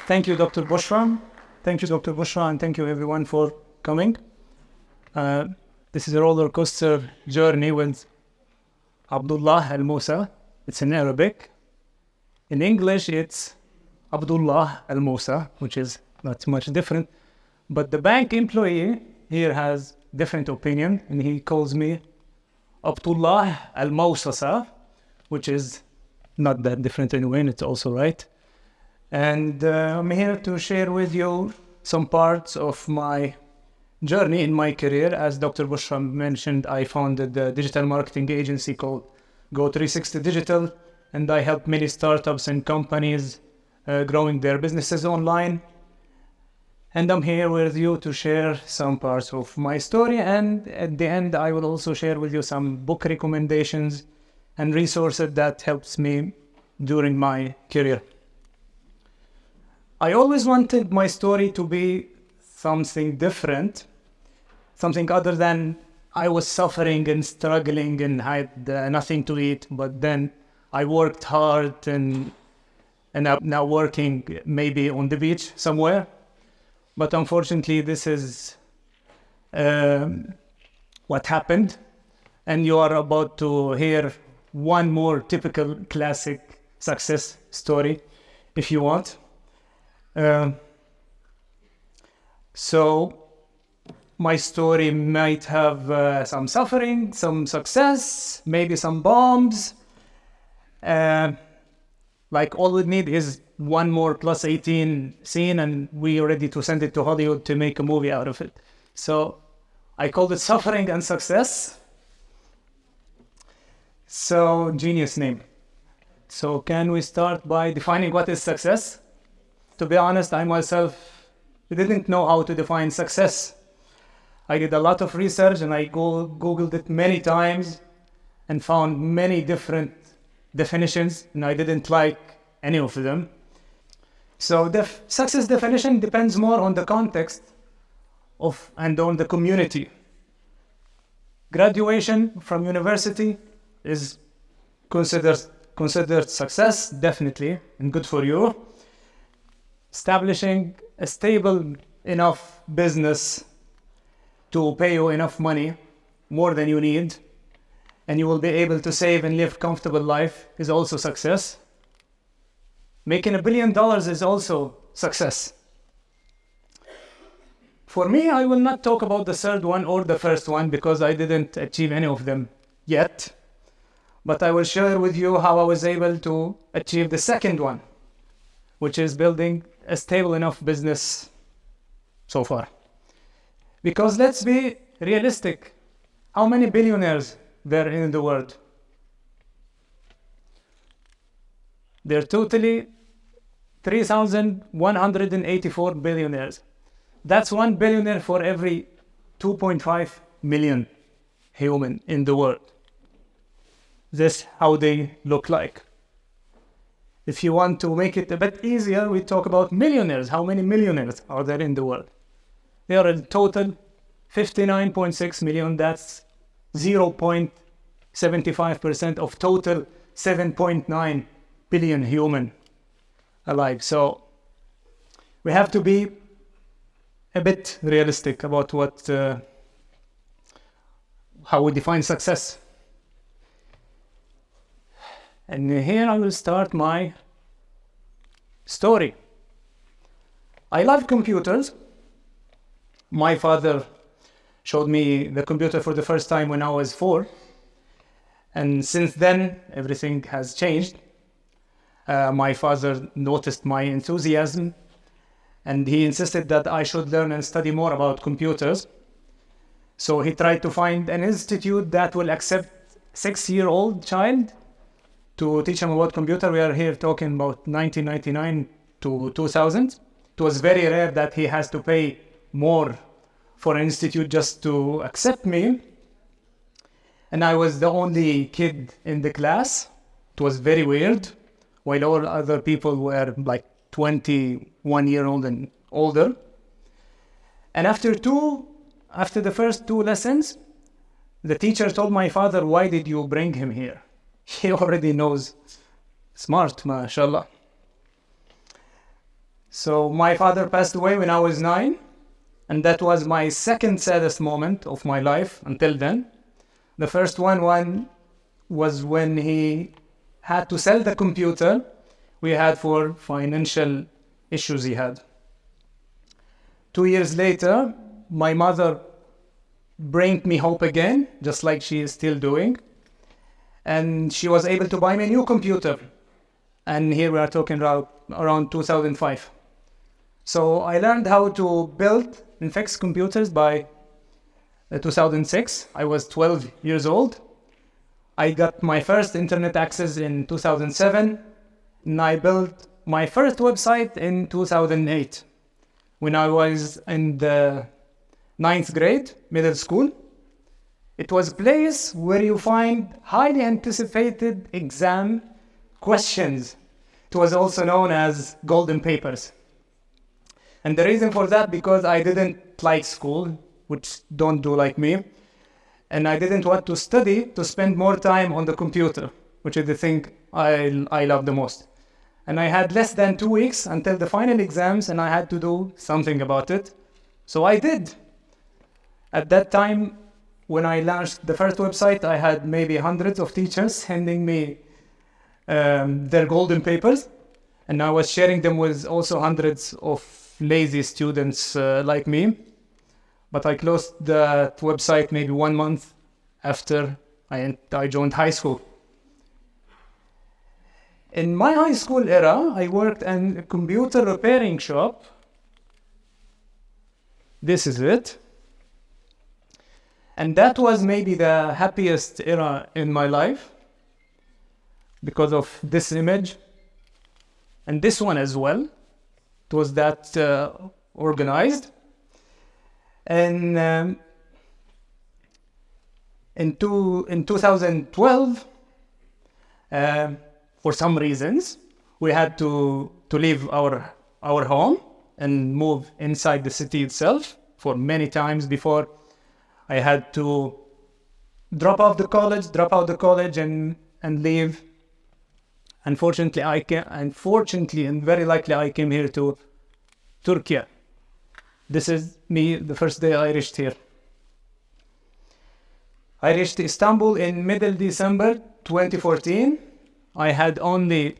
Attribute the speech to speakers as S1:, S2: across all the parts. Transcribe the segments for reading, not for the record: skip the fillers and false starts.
S1: Thank you, Dr. Bushra. Thank you, Dr. Bushra, and thank you everyone for coming. This is a roller coaster journey with Abdullah Almoussa. It's in Arabic. In English, it's Abdullah Almoussa, which is not much different. But the bank employee here has different opinion, and he calls me Abdullah Almoussa, which is not that different anyway, and it's also right. And I'm here to share with you some parts of my journey in my career. As Dr. Bushra mentioned, I founded a digital marketing agency called Go360 Digital, and I help many startups and companies growing their businesses online. And I'm here with you to share some parts of my story, and at the end I will also share with you some book recommendations and resources that helps me during my career. I always wanted my story to be something different, something other than I was suffering and struggling and had nothing to eat, but then I worked hard and I'm now working maybe on the beach somewhere. But unfortunately, this is what happened. And you are about to hear one more typical classic success story, if you want. So my story might have some suffering, some success, maybe some bombs. Like all we need is one more plus 18 scene and we are ready to send it to Hollywood to make a movie out of it. So I called it Suffering and Success. So genius name. So can we start by defining what is success? To be honest, I myself didn't know how to define success. I did a lot of research and I Googled it many times and found many different definitions, and I didn't like any of them. So success definition depends more on the context and on the community. Graduation from university is considered success, definitely, and good for you. Establishing a stable enough business to pay you enough money, more than you need, and you will be able to save and live comfortable life is also success. Making $1 billion is also success. For me, I will not talk about the third one or the first one because I didn't achieve any of them yet. But I will share with you how I was able to achieve the second one, which is building a stable enough business so far. Because let's be realistic, how many billionaires there are in the world? There are totally 3,184 billionaires. That's 1 billionaire for every 2.5 million human in the world. That's how they look like. If you want to make it a bit easier, we talk about millionaires. How many millionaires are there in the world? There are in total 59.6 million. That's 0.75% of total 7.9 billion human alive. So we have to be a bit realistic about how we define success. And here I will start my story. I love computers. My father showed me the computer for the first time when I was 4. And since then, everything has changed. My father noticed my enthusiasm and he insisted that I should learn and study more about computers. So he tried to find an institute that will accept 6-year-old child to teach him about computer. We are here talking about 1999 to 2000. It was very rare that he has to pay more for an institute just to accept me. And I was the only kid in the class. It was very weird, while all other people were like 21-year-old and older. And after the first 2 lessons, the teacher told my father, "Why did you bring him here? He already knows Smart, mashallah. So my father passed away when I was 9, and that was my second saddest moment of my life until then. The first one was when he had to sell the computer we had for financial issues he had. 2 years later, my mother brought me hope again, just like she is still doing. And she was able to buy me a new computer. And here we are talking about around 2005. So I learned how to build and fix computers by 2006. I was 12 years old. I got my first internet access in 2007. And I built my first website in 2008 when I was in the 9th grade, middle school. It was a place where you find highly anticipated exam questions. It was also known as golden papers. And the reason for that, because I didn't like school, which don't do like me. And I didn't want to study to spend more time on the computer, which is the thing I love the most. And I had less than 2 weeks until the final exams, and I had to do something about it. So I did. At that time, when I launched the first website, I had maybe hundreds of teachers sending me their golden papers. And I was sharing them with also hundreds of lazy students like me. But I closed the website maybe 1 month after I joined high school. In my high school era, I worked in a computer repairing shop. This is it. And that was maybe the happiest era in my life because of this image and this one as well. It was that organized. And in 2012, for some reasons, we had to leave our home and move inside the city itself. For many times before, I had to drop out the college and leave. Unfortunately, and very likely I came here to Turkey. This is me, the first day I reached here. I reached Istanbul in middle December 2014. I had only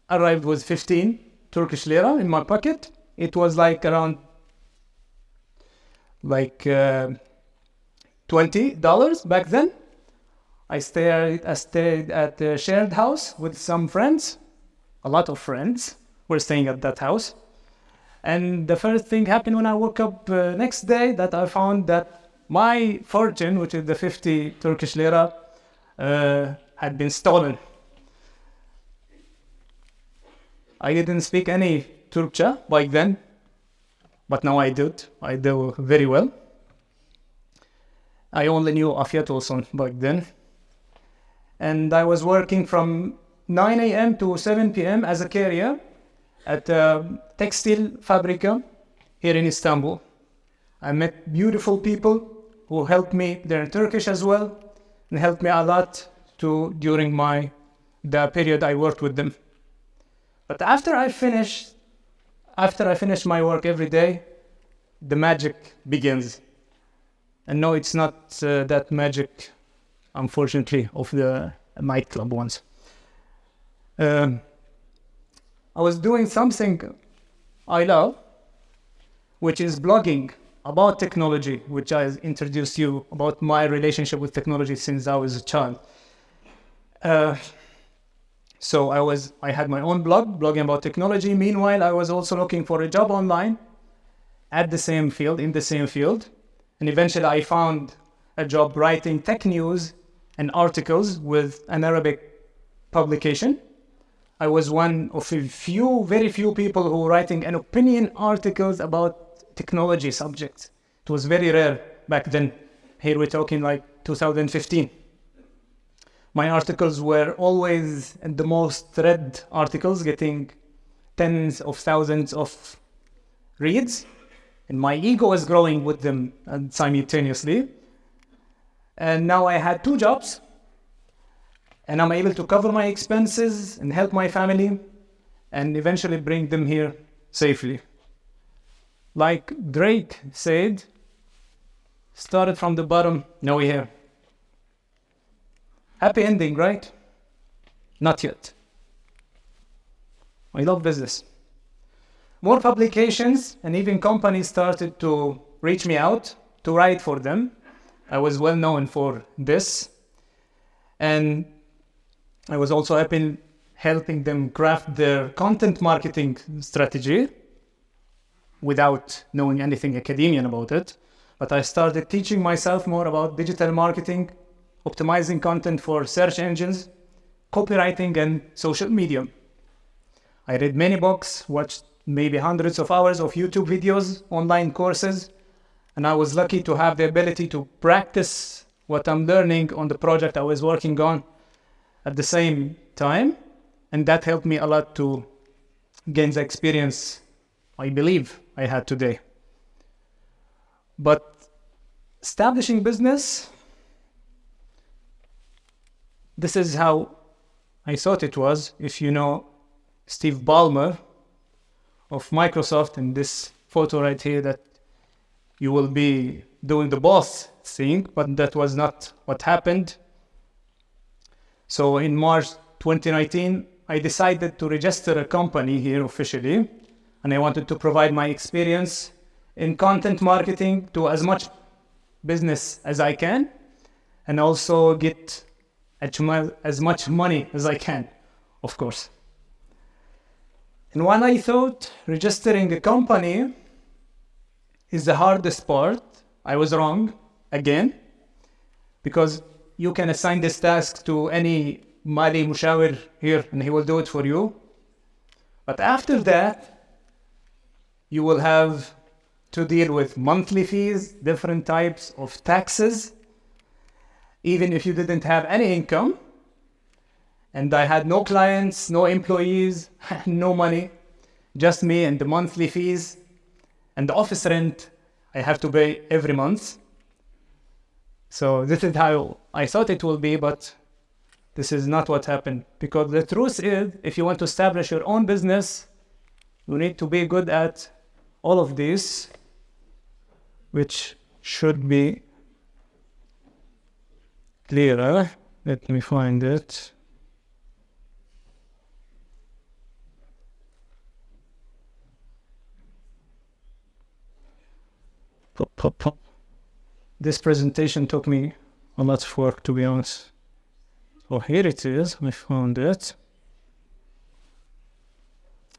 S1: arrived with 15 Turkish lira in my pocket. It was like around $20 back then. I stayed at a shared house with some friends. A lot of friends were staying at that house. And the first thing happened when I woke up next day that I found that my fortune, which is the 50 Turkish lira, had been stolen. I didn't speak any Turkcə back then, but now I do. I do very well. I only knew Afiyet olsun back then. And I was working from 9 a.m. to 7 p.m. as a carrier at a textile fabrica here in Istanbul. I met beautiful people who helped me learn Turkish as well and helped me a lot during the period I worked with them. But after I finished my work every day, the magic begins. And no, it's not that magic, unfortunately, of the nightclub ones. I was doing something I love, which is blogging about technology, which I introduced you about my relationship with technology since I was a child. So I had my own blog, blogging about technology. Meanwhile, I was also looking for a job online in the same field. And eventually I found a job writing tech news and articles with an Arabic publication. I was one of very few people who were writing an opinion articles about technology subjects. It was very rare back then. Here we're talking like 2015. My articles were always the most read articles, getting tens of thousands of reads. And my ego was growing with them simultaneously. And now I had 2 jobs. and I'm able to cover my expenses and help my family and eventually bring them here safely. Like Drake said, started from the bottom, now we're here. Happy ending, right? Not yet. I love business. More publications and even companies started to reach me out to write for them. I was well known for this. And I was also helping them craft their content marketing strategy without knowing anything academian about it. But I started teaching myself more about digital marketing, optimizing content for search engines, copywriting, and social media. I read many books, watched maybe hundreds of hours of YouTube videos, online courses, and I was lucky to have the ability to practice what I'm learning on the project I was working on at the same time, and that helped me a lot to gain the experience I believe I had today. But establishing business, this is how I thought it was. If you know Steve Ballmer of Microsoft, in this photo right here, that you will be doing the boss thing, but that was not what happened. So in March 2019, I decided to register a company here officially, and I wanted to provide my experience in content marketing to as much business as I can, and also get as much money as I can, of course. And when I thought registering a company is the hardest part, I was wrong again, because you can assign this task to any Mali Mushawir here and he will do it for you. But after that, you will have to deal with monthly fees, different types of taxes, even if you didn't have any income. And I had no clients, no employees, no money, just me and the monthly fees and the office rent I have to pay every month. So this is how I thought it will be, but this is not what happened. Because the truth is, if you want to establish your own business, you need to be good at all of this, which should be clearer. Let me find it. This presentation took me a lot of work, to be honest. So here it is, I found it.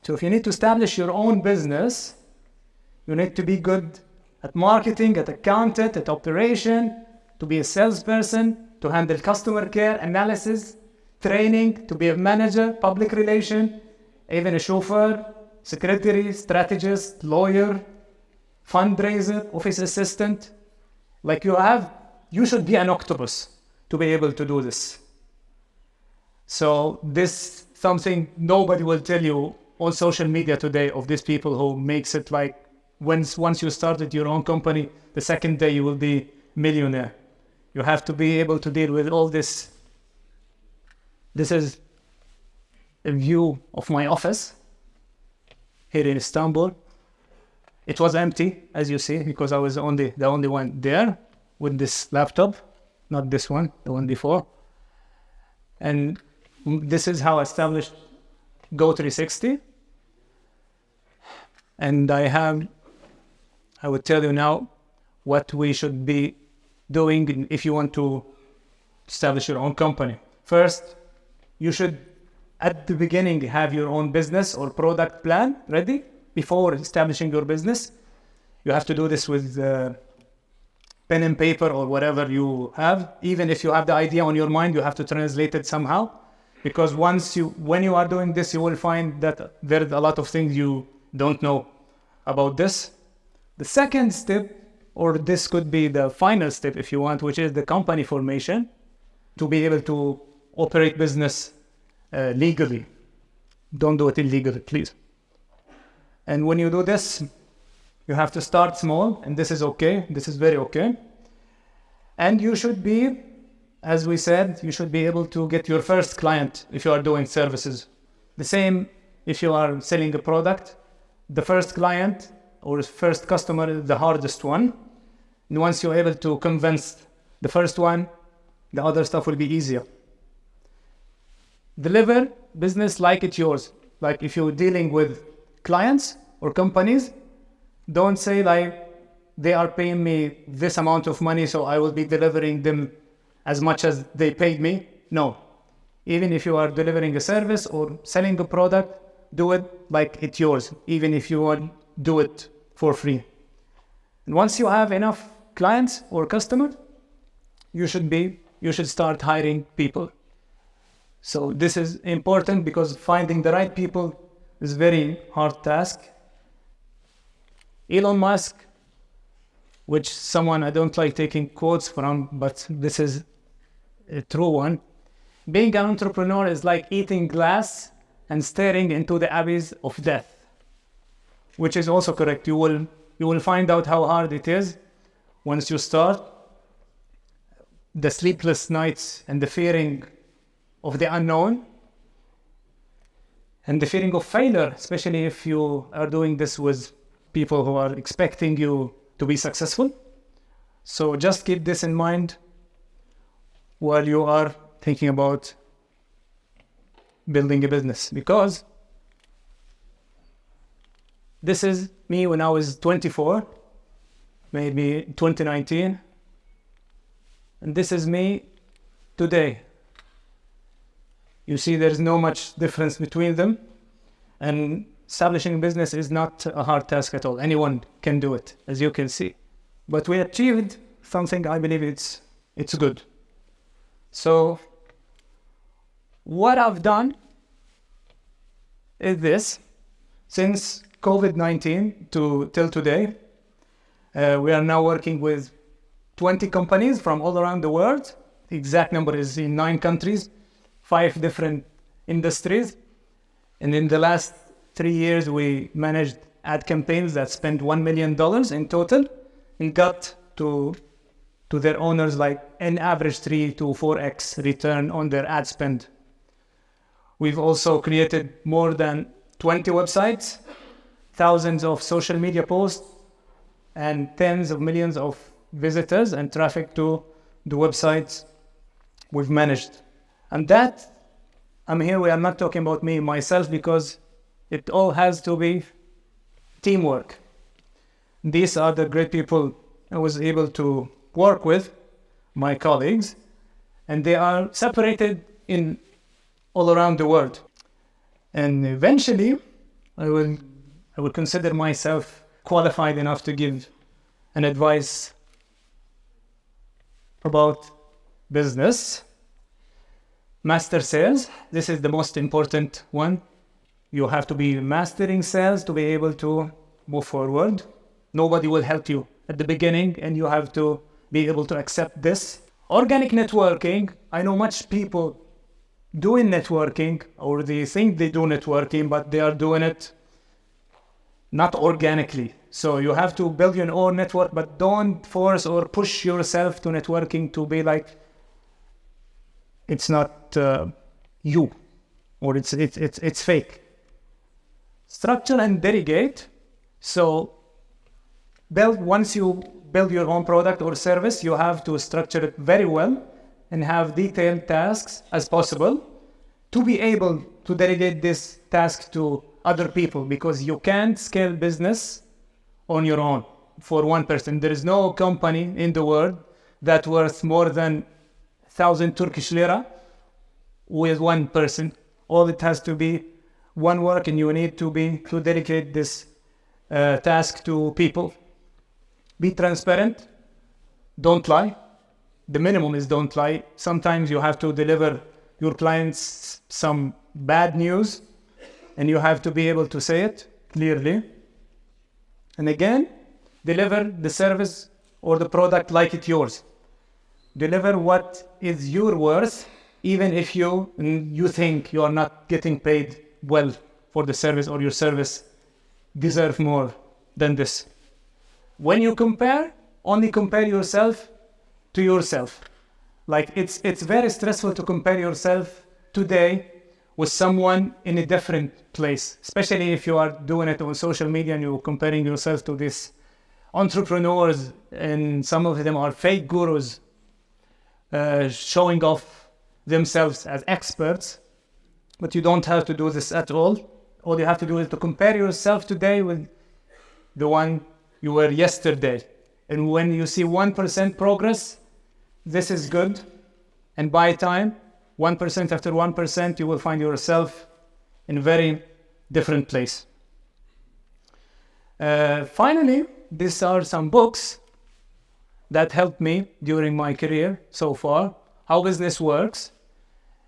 S1: So if you need to establish your own business, you need to be good at marketing, at accountant, at operation, to be a salesperson, to handle customer care, analysis, training, to be a manager, public relation, even a chauffeur, secretary, strategist, lawyer, fundraiser, office assistant. Like you should be an octopus to be able to do this. So this something nobody will tell you on social media today of these people who makes it like once you started your own company, the second day you will be millionaire. You have to be able to deal with all this. This is a view of my office here in Istanbul. It was empty, as you see, because I was the only one there with this laptop, not this one, the one before. And this is how I established Go360. And I would tell you now what we should be doing if you want to establish your own company. First, you should, at the beginning, have your own business or product plan ready before establishing your business. You have to do this with pen and paper or whatever you have. Even if you have the idea on your mind, you have to translate it somehow. Because when you are doing this, you will find that there's a lot of things you don't know about this. The second step, or this could be the final step if you want, which is the company formation, to be able to operate business legally. Don't do it illegally, please. And when you do this, you have to start small, and this is okay. This is very okay. And you should be as we said, you should be able to get your first client if you are doing services. The same if you are selling a product. The first client or first customer is the hardest one. And once you're able to convince the first one, the other stuff will be easier. Deliver business like it's yours. Like if you're dealing with clients or companies, don't say like, they are paying me this amount of money, so I will be delivering them as much as they paid me. No. Even if you are delivering a service or selling a product, do it like it's yours, even if you want to do it for free. And once you have enough clients or customers, you should start hiring people. So this is important because finding the right people is a very hard task. Elon Musk, which someone I don't like taking quotes from, but this is a true one. Being an entrepreneur is like eating glass and staring into the abyss of death, which is also correct. You will find out how hard it is once you start. The sleepless nights and the fearing of the unknown and the feeling of failure, especially if you are doing this with people who are expecting you to be successful. So just keep this in mind while you are thinking about building a business, because this is me when I was 24, maybe 2019, and this is me today. You see, there's no much difference between them, and establishing a business is not a hard task at all. Anyone can do it, as you can see. But we achieved something. I believe it's good. So what I've done is this. Since COVID-19 till today, we are now working with 20 companies from all around the world. The exact number is in 9 countries, 5 different industries. And in the last 3 years, we managed ad campaigns that spent $1 million in total and got to their owners like an average 3 to 4x return on their ad spend. We've also created more than 20 websites, thousands of social media posts, and tens of millions of visitors and traffic to the websites we've managed. And that, we are not talking about me, myself, because it all has to be teamwork. These are the great people I was able to work with, my colleagues, and they are separated in all around the world. And eventually, I will consider myself qualified enough to give an advice about business. Master sales, this is the most important one. You have to be mastering sales to be able to move forward. Nobody will help you at the beginning, and you have to be able to accept this. Organic networking, I know much people doing networking, or they think they do networking, but they are doing it not organically. So you have to build your own network, but don't force or push yourself to networking to be like, it's not you, or it's fake. Structure and delegate. So once you build your own product or service, you have to structure it very well and have detailed tasks as possible to be able to delegate this task to other people, because you can't scale business on your own for one person. There is no company in the world that worth more than 1,000 Turkish lira with one person. All it has to be one work, and you need to dedicate this task to people. Be transparent. Don't lie. The minimum is don't lie. Sometimes you have to deliver your clients some bad news, and you have to be able to say it clearly. And again, deliver the service or the product like it's yours. Deliver what is your worth, even if you think you are not getting paid well for the service, or your service deserves more than this. When you compare, only compare yourself to yourself. Like it's very stressful to compare yourself today with someone in a different place, especially if you are doing it on social media and you're comparing yourself to these entrepreneurs, and some of them are fake gurus showing off themselves as experts. But you don't have to do this at all. All you have to do is to compare yourself today with the one you were yesterday. And when you see 1% progress, this is good. And by time, 1% after 1%, you will find yourself in a very different place. Finally, these are some books that helped me during my career so far. How business works.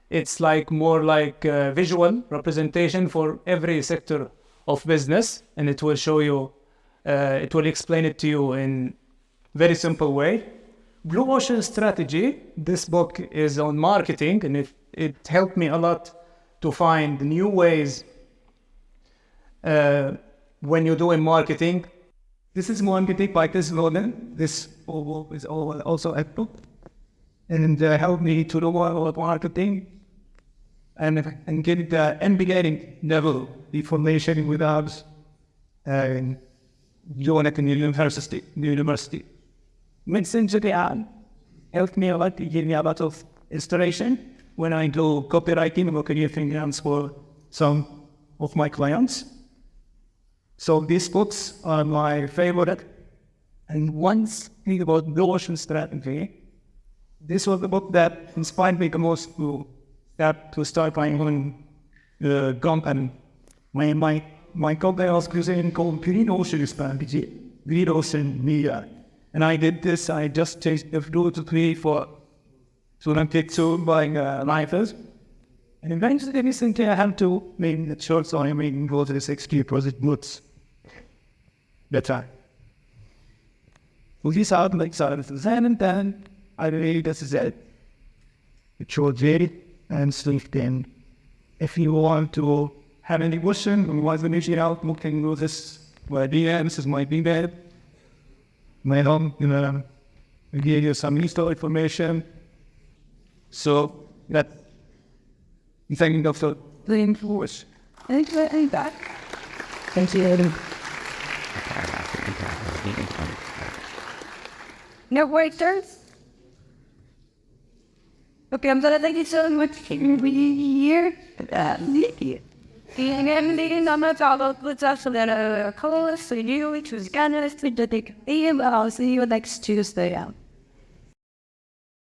S1: It's like more like a visual representation for every sector of business, and it will show you, it will explain it to you in very simple way. Blue Ocean Strategy, this book is on marketing, and it helped me a lot to find new ways when you're doing marketing. This is marketing by this Loden. This is also a book, and helped me to know more about marketing and get the MBA level information without doing it in university. Mid-century helped me a lot to give me a lot of inspiration when I do copywriting or creating grants for some of my clients. So these books are my favorite. And once think about Blue Ocean Strategy, this was the book that inspired me the most to start my own company. My company was called Green Ocean Strategy, Green Ocean Media. And I did this, I just changed the Blue to 3 for student kids buying rifles. And eventually, recently, I had to make the short story, go to the 6K project books. Better. So these are like services, and then I believe this is it. It should be and sleep in. If you want to have any question or want to reach out, you can do this by DM. This is my email. My home, I'll give you some useful information. So that thank you, Dr. Thank you. Thank you.
S2: No waiters? Okay, I'm gonna thank you so much for being here. Thank you. And I'm not talking about what's also that call us, so you, which was gonna, to the big, I'll see you next Tuesday.